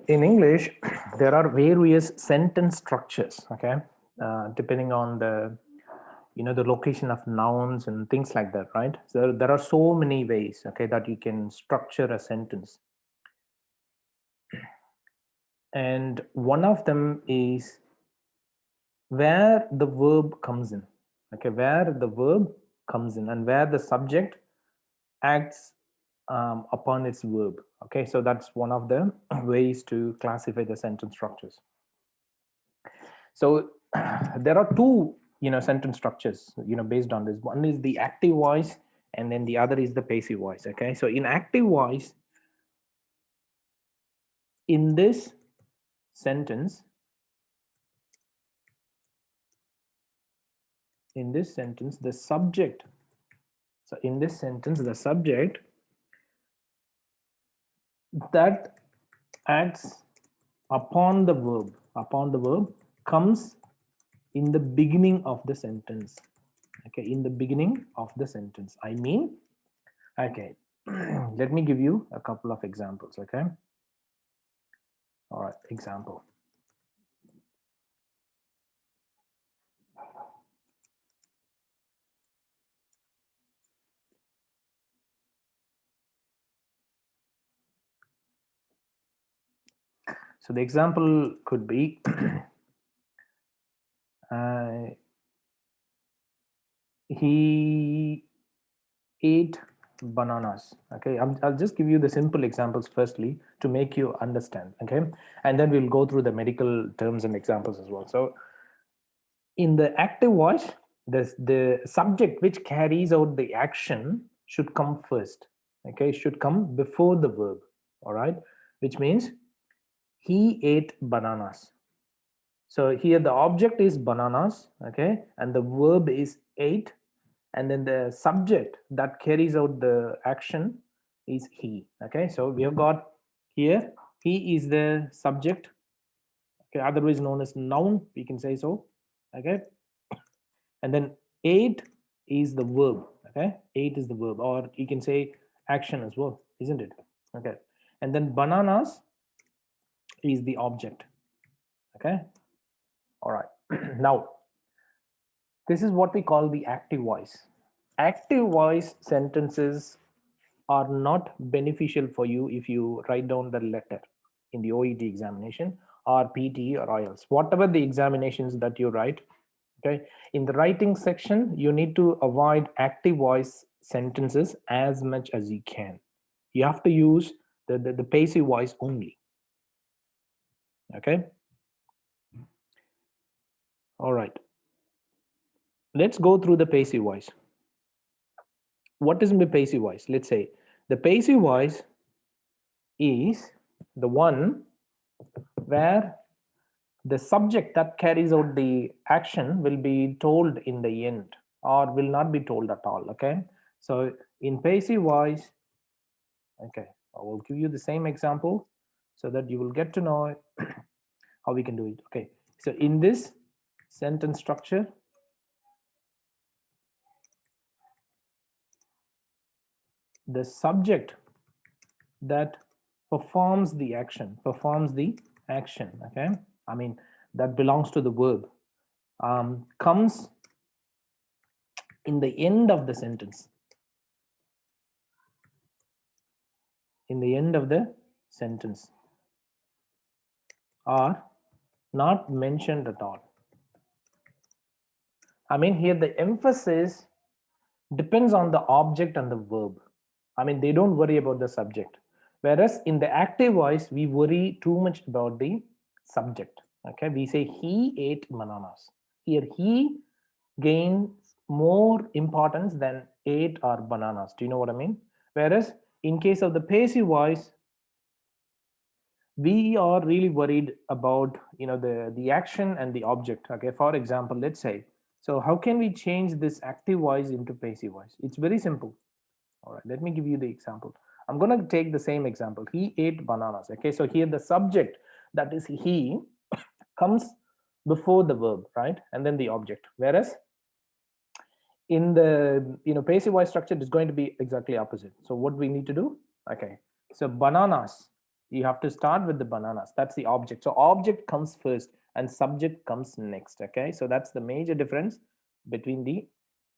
in English, there are various sentence structures, okay, depending on the, the location of nouns and things like that, right? So there are so many ways, okay, that you can structure a sentence. And one of them is where the verb comes in, okay, where the verb comes in and where the subject acts upon its verb. Okay, so that's one of the ways to classify the sentence structures. So there are two, sentence structures, based on this. One is the active voice, and then the other is the passive voice. Okay, so in active voice, in this sentence, the subject. So in this sentence, the subject that acts upon the verb comes in the beginning of the sentence. Okay, in the beginning of the sentence. I mean, okay, let me give you a couple of examples. Okay, all right, example. So the example could be he ate bananas. Okay, I'll just give you the simple examples firstly to make you understand. Okay, and then we'll go through the medical terms and examples as well. So in the active voice, the subject which carries out the action should come first. Okay, should come before the verb. All right, which means he ate bananas. So here the object is bananas, okay, and the verb is ate, and then the subject that carries out the action is he. Okay, so we have got here he is the subject, okay, otherwise known as noun, we can say so. Okay, and then ate is the verb. Okay, ate is the verb, or you can say action as well, isn't it? Okay, and then bananas is the object. Okay, all right. Now this is what we call the active voice. Active voice sentences are not beneficial for you if you write down the letter in the OET examination or PT or IELTS, whatever the examinations that you write. Okay, in the writing section, you need to avoid active voice sentences as much as you can. You have to use the passive voice only. Okay, all right. Let's go through the passive voice. What is the passive voice? Let's say the passive voice is the one where the subject that carries out the action will be told in the end or will not be told at all. Okay, so in passive voice, okay, I will give you the same example so that you will get to know how we can do it. Okay, so in this sentence structure, the subject that performs the action, okay, I mean that belongs to the verb, comes in the end of the sentence. In the end of the sentence, are not mentioned at all. I mean, here the emphasis depends on the object and the verb. I mean, they don't worry about the subject. Whereas in the active voice, we worry too much about the subject. Okay, we say he ate bananas. Here, he gains more importance than ate or bananas. Do you know what I mean? Whereas in case of the passive voice, we are really worried about the action and the object. Okay, for example, let's say, so how can we change this active voice into passive voice? It's very simple. All right, let me give you the example. I'm going to take the same example. He ate bananas. Okay, so here the subject, that is he, comes before the verb, right, and then the object. Whereas in the passive voice structure, it's going to be exactly opposite. So what we need to do? Okay, so bananas You have to start with the bananas. That's the object. So object comes first and subject comes next. Okay, so that's the major difference between the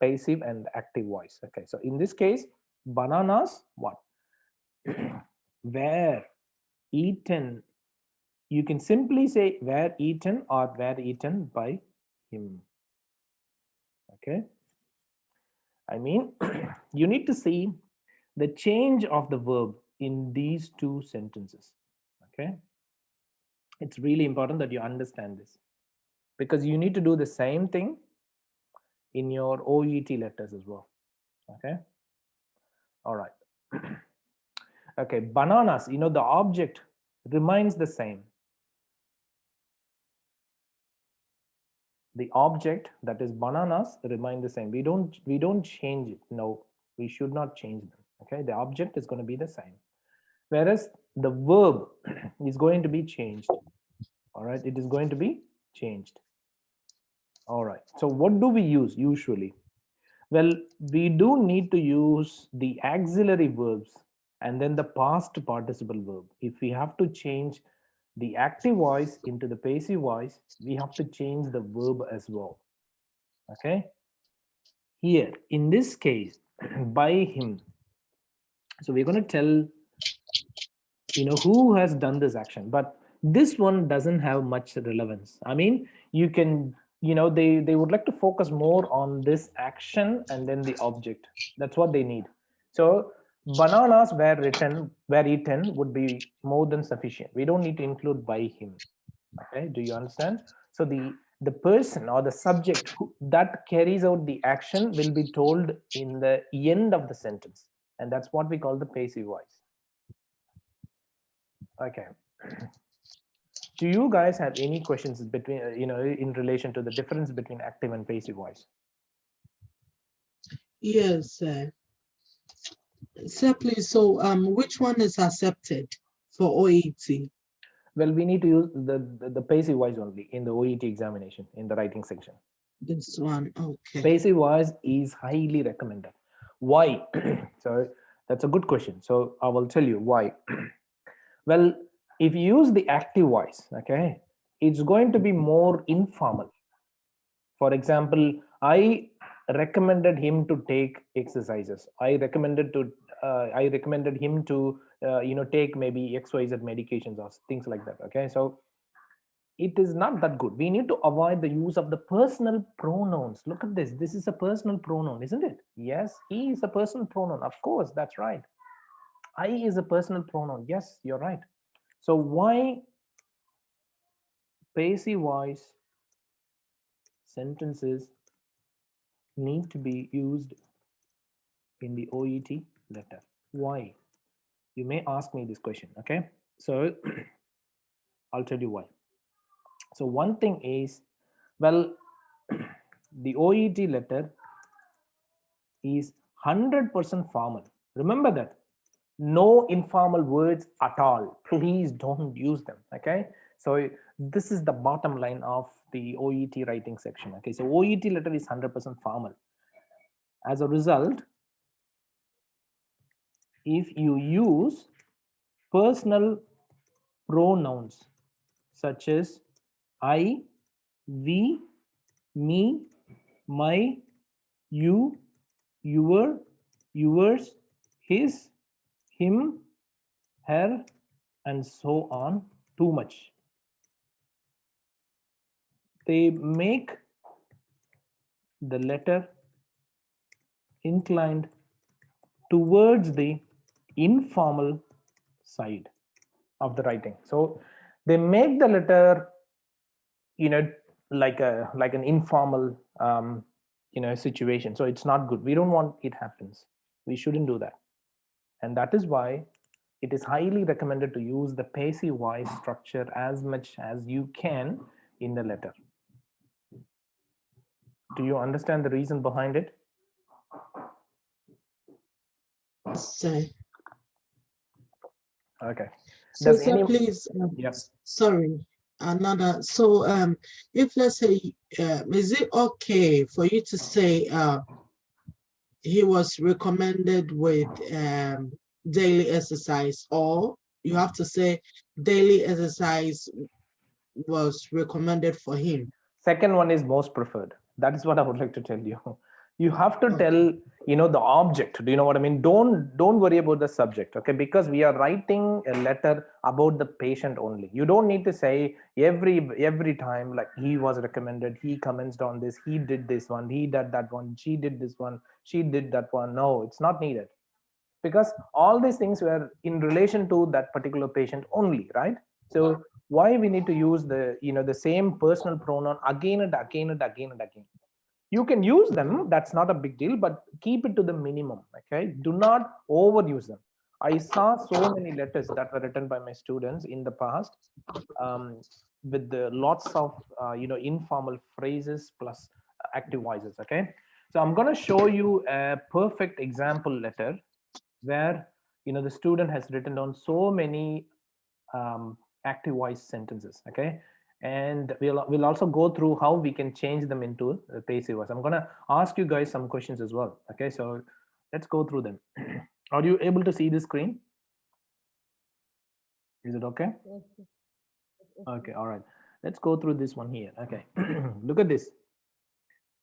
passive and active voice. Okay, so in this case, bananas what? Were eaten. You can simply say were eaten or were eaten by him. Okay, I mean, you need to see the change of the verb in these two sentences. Okay, it's really important that you understand this because you need to do the same thing in your OET letters as well. Okay, all right. Okay, bananas, you know, the object remains the same. The object, that is bananas, remain the same. We don't change it. No, we should not change them. Okay, the object is going to be the same, whereas the verb is going to be changed. All right, it is going to be changed. All right, so what do we use usually? Well, we do need to use the auxiliary verbs and then the past participle verb. If we have to change the active voice into the passive voice, we have to change the verb as well. Okay, here in this case, by him, so we're going to tell, you know, who has done this action, but this one doesn't have much relevance. I mean, you can, you know, they would like to focus more on this action and then the object. That's what they need. So bananas were eaten would be more than sufficient. We don't need to include by him. Okay, do you understand? So the person or the subject that carries out the action will be told in the end of the sentence, and that's what we call the passive voice. Okay, do you guys have any questions between, you know, in relation to the difference between active and passive voice? Yes, sir, please. So, which one is accepted for OET? Well, we need to use the passive voice only in the OET examination in the writing section. This one, okay. Passive voice is highly recommended. Why? So that's a good question. So I will tell you why. Well, if you use the active voice, okay, it's going to be more informal. For example, I recommended him to take exercises. I recommended him to you know, take maybe XYZ medications or things like that. Okay, so it is not that good. We need to avoid the use of the personal pronouns. Look at this. This is a personal pronoun, isn't it? Yes, he is a personal pronoun. Of course, that's right. I is a personal pronoun. Yes, you're right. So why passive voice sentences need to be used in the OET letter? Why? You may ask me this question. Okay, so I'll tell you why. So one thing is, well, the OET letter is 100% formal. Remember that. No informal words at all. Please don't use them. Okay, so this is the bottom line of the OET writing section. Okay, so OET letter is 100% formal. As a result, if you use personal pronouns such as I, we, me, my, you, your, yours, his, him, her, and so on, too much, they make the letter inclined towards the informal side of the writing. So they make the letter, you know, like an informal you know, situation. So it's not good. We don't want it happens. We shouldn't do that. And that is why it is highly recommended to use the passive voice structure as much as you can in the letter. Do you understand the reason behind it? So, Okay. so Does sir, any please, Yes. sorry, another. So, if let's say, is it okay for you to say he was recommended with daily exercise, or you have to say daily exercise was recommended for him. Second one is most preferred. That is what I would like to tell you. You have to tell, Okay. the object. Do you know what I mean? Don't worry about the subject, okay? Because we are writing a letter about the patient only. You don't need to say every time like he was recommended, he commented on this, he did this one, he did that one, she did this one, she did that one. No, it's not needed, because all these things were in relation to that particular patient only, right? So why we need to use the same personal pronoun again and again and again and again? You can use them, that's not a big deal, but keep it to the minimum, okay? Do not overuse them. I saw so many letters that were written by my students in the past, um, with the lots of informal phrases plus active voices, okay? So I'm going to show you a perfect example letter where the student has written down so many active voice sentences, okay? And we'll also go through how we can change them into passive voice. I'm going to ask you guys some questions as well, okay? So let's go through them. Are you able to see the screen? Is it okay? Okay, all right. Let's go through this one here. Okay. Look at this.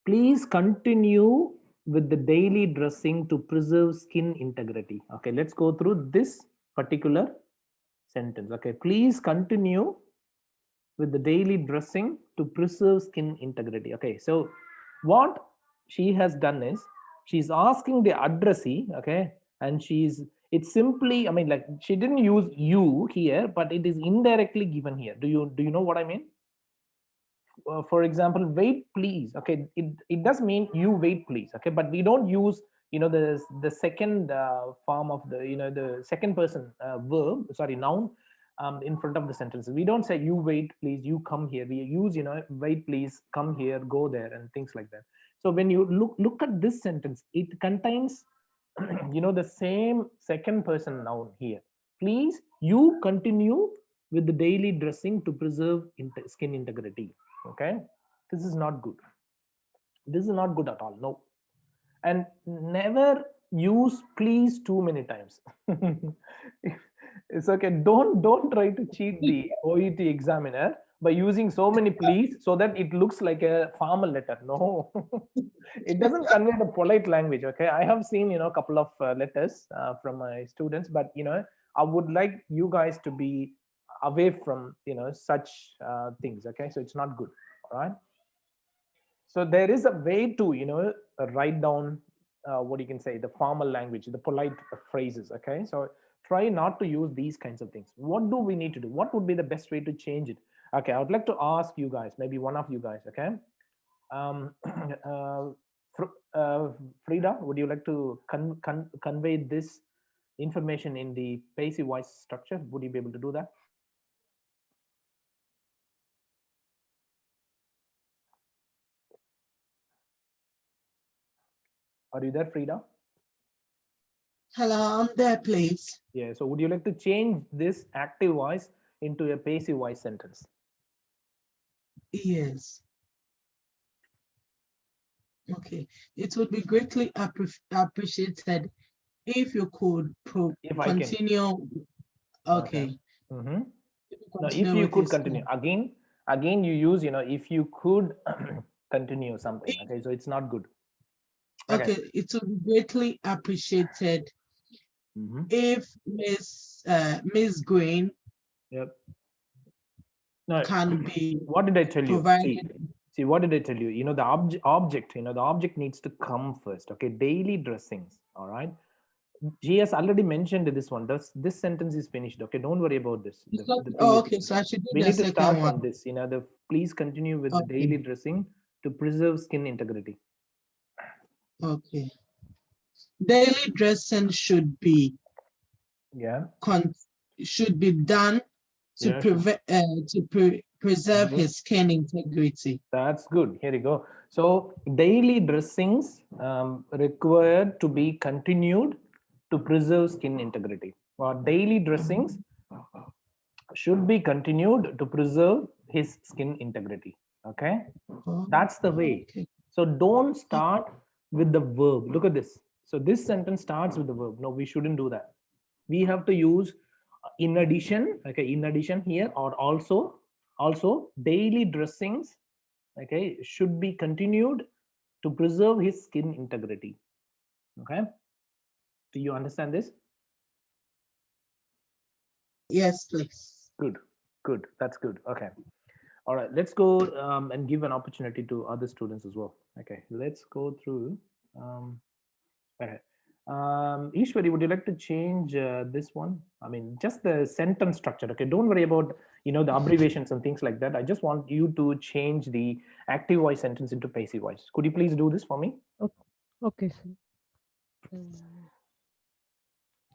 Please continue with the daily dressing to preserve skin integrity. Okay, let's go through this particular sentence. Okay, please continue with the daily dressing to preserve skin integrity. Okay, so what she has done is she's asking the addressee, okay, and it's simply, I mean, like, she didn't use you here, but it is indirectly given here. Do you know what I mean? For example, wait please, okay, it does mean you wait please, okay, but we don't use the second form of the second person verb, sorry, noun, in front of the sentence. We don't say you wait please, you come here. We use wait please, come here, go there, and things like that. So when you look at this sentence, it contains the same second person noun here. Please you continue with the daily dressing to preserve skin integrity. Okay, this is not good. This is not good at all. No. And never use please too many times. It's okay. Don't try to cheat the OET examiner by using so many please so that it looks like a formal letter. No. It doesn't convey the polite language. Okay, I have seen a couple of letters from my students, but I would like you guys to be away from such things. Okay, so it's not good. All right. So there is a way to write down what you can say, the formal language, the polite phrases. Okay, so try not to use these kinds of things. What do we need to do? What would be the best way to change it? Okay, I would like to ask you guys, maybe one of you guys. Okay, um, uh, Frida, would you like to convey this information in the passive voice structure? Would you be able to do that? Are you there, Frida? Hello, I'm there, please. Yeah, so would you like to change this active voice into a passive voice sentence? Yes. Okay. It would be greatly appreciated if you could If I can. continue. Okay. Mm-hmm. Now, if Continue you with could this. continue again, you use if you could continue something. Okay, so it's not good. Okay. Okay, it would be greatly appreciated Mm-hmm. if Miss Green Yep. No, can be what did I tell you? provided. See, what did I tell you? The object, the object needs to come first. Okay, daily dressings. All right. She has already mentioned this one. This sentence is finished. Okay, don't worry about this. The Oh, previous okay, one. so I should do We the need to second start one. from this. The please continue with the Okay. daily dressing to preserve skin integrity. Okay. Daily dressing should be should be done to prevent preserve his skin integrity. That's good. Here you go. So daily dressings required to be continued to preserve skin integrity. Or daily dressings should be continued to preserve his skin integrity. Okay, that's the way. Okay. So don't start with the verb. Look at this. So this sentence starts with the verb. No, we shouldn't do that. We have to use in addition, okay, in addition here, or also daily dressings, okay, should be continued to preserve his skin integrity. Okay, do you understand this? Yes, please. Good, that's good. Okay, all right, let's go and give an opportunity to other students as well. Okay, let's go through. Okay. Ishwari, would you like to change this one? I mean, just the sentence structure. Okay, don't worry about the abbreviations and things like that. I just want you to change the active voice sentence into passive voice. Could you please do this for me? Okay, sir.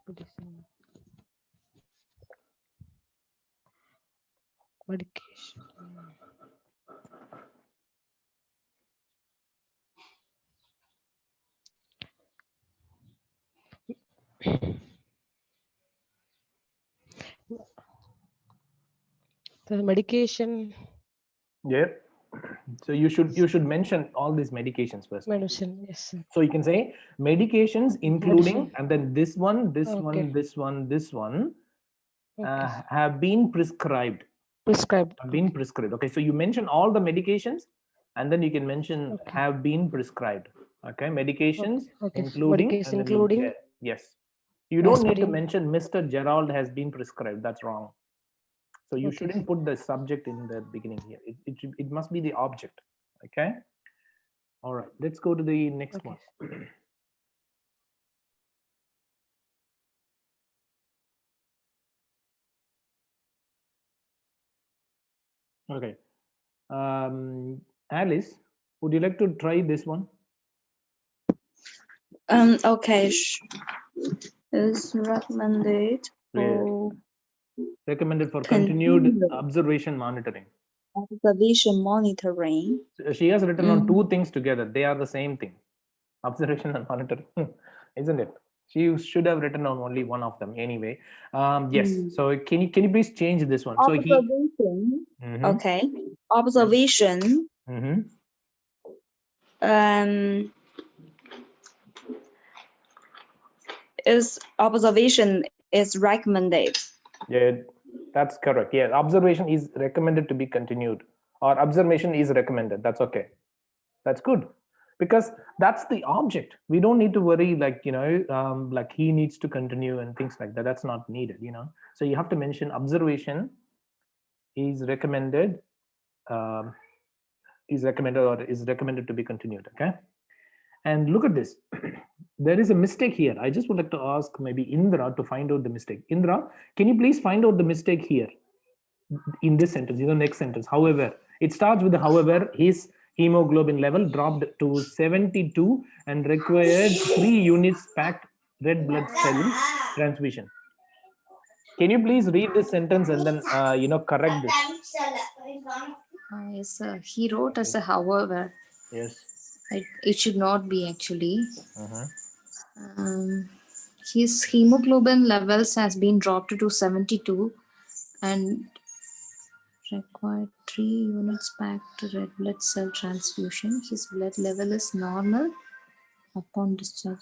What is medication? The medication. Yeah. So you should mention all these medications first. Medicine, yes, sir. So you can say medications including, Medicine. and then this one, this Okay. one, this one, this one Okay. have been prescribed. Prescribed. Have been prescribed. Okay, so you mention all the medications, and then you can mention Okay. have been prescribed. Okay, medications Okay. including, Medication and then including yes. You don't need to aspirin. mention Mr. Gerald has been prescribed. That's wrong. So you Okay. shouldn't put the subject in the beginning here. It must be the object. Okay. All right. Let's go to the next Okay. one. Okay. Alice, would you like to try this one? Okay. Is recommended for Recommended for continued observation monitoring. observation monitoring. So she has written on two things together. They are the same thing. Observation and monitoring, isn't it? She should have written on only one of them anyway. Yes. So can you please change this one? Observation. Okay. Observation. Is observation is recommended. Yeah, that's correct. Yeah, observation is recommended to be continued, or observation is recommended. That's okay. That's good, because that's the object. We don't need to worry like like he needs to continue and things like that. That's not needed. So you have to mention observation is recommended, is recommended to be continued. Okay. And look at this. There is a mistake here. I just would like to ask maybe Indra to find out the mistake. Indra, can you please find out the mistake here in this sentence, next sentence? However, it starts with the however, his hemoglobin level dropped to 72 and required 3 units packed red blood cell transfusion. Can you please read this sentence and then correct this? Yes, he wrote as a however. Yes. It should not be actually. His hemoglobin levels has been dropped to 72 and required 3 units packed red blood cell transfusion. His blood level is normal upon discharge.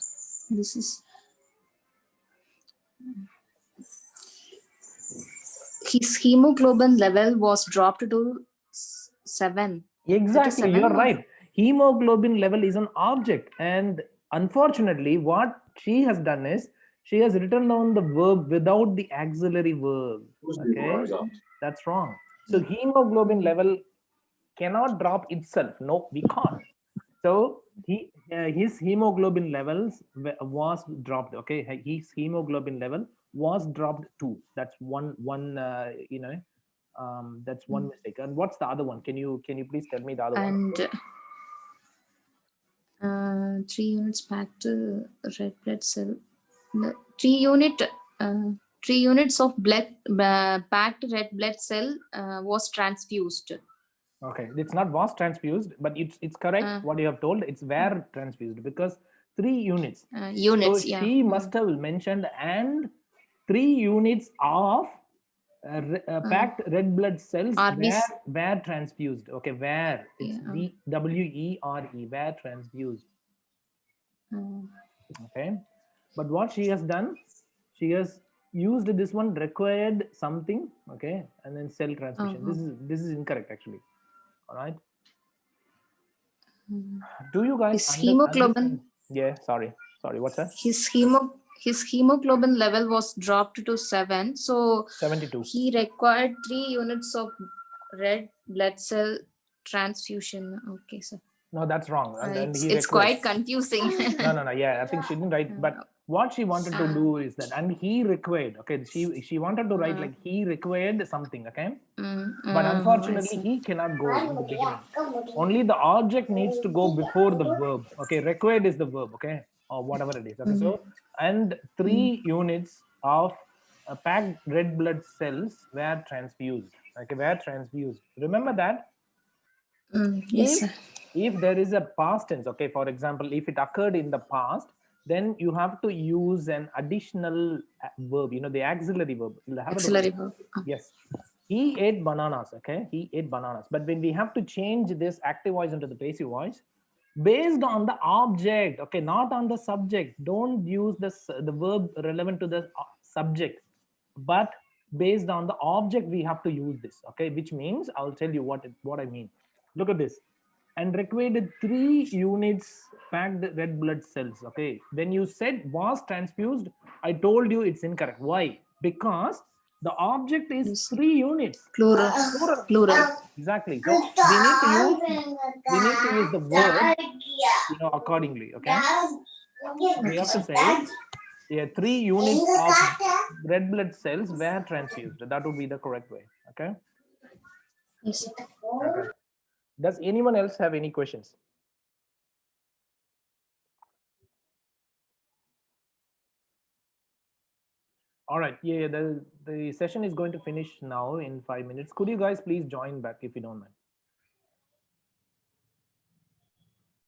This is his hemoglobin level was dropped to 7. Exactly, you're right. Hemoglobin level is an object, and unfortunately what she has done is she has written down the verb without the auxiliary verb. Okay, that's wrong. So hemoglobin level cannot drop itself. No, we can't. So his hemoglobin levels was dropped. Okay, his hemoglobin level was dropped too. That's one that's one mistake. And what's the other one? Can you please tell me the other one? And 3 units packed red blood cell. 3 units of blood packed red blood cell was transfused. Okay, it's not was transfused, but it's correct what you have told. It's were transfused, because 3 units. Units, so she must have mentioned and 3 units of packed red blood cells were transfused. Okay, were, it's WERE, were transfused. Okay, but what she has done, she has used this one required something, okay, and then cell transmission. This is incorrect actually. All right. Do you guys His hemoglobin. understand? Yeah, sorry. What's that? His hemoglobin level was dropped to 7, so 72. he required 3 units of red blood cell transfusion. Okay, so No, that's wrong. And he it's required. quite confusing. No. Yeah, I think she didn't write. But what she wanted to do is that, and he required. Okay, she wanted to write like he required something. Okay, but unfortunately he cannot go in the beginning. Only the object needs to go before the verb. Okay, required is the verb. Okay, or whatever it is. Okay, so and 3 units of packed red blood cells were transfused. Okay, were transfused. Remember that. Yes, sir. If there is a past tense, okay, for example, if it occurred in the past, then you have to use an additional verb, the auxiliary verb. Auxiliary verb. Yes. He ate bananas, okay? He ate bananas. But when we have to change this active voice into the passive voice, based on the object, okay, not on the subject. Don't use the verb relevant to the subject, but based on the object, we have to use this, okay? Which means, I'll tell you what I mean. Look at this. And required 3 units packed red blood cells. Okay, when you said was transfused, I told you it's incorrect. Why? Because the object is 3 units. Plural. Exactly. So we need to use the word, accordingly. Okay. We have to say 3 units of red blood cells were transfused. That would be the correct way. Okay. Yes. Okay. Does anyone else have any questions? All right. Yeah, the session is going to finish now in 5 minutes. Could you guys please join back if you don't mind?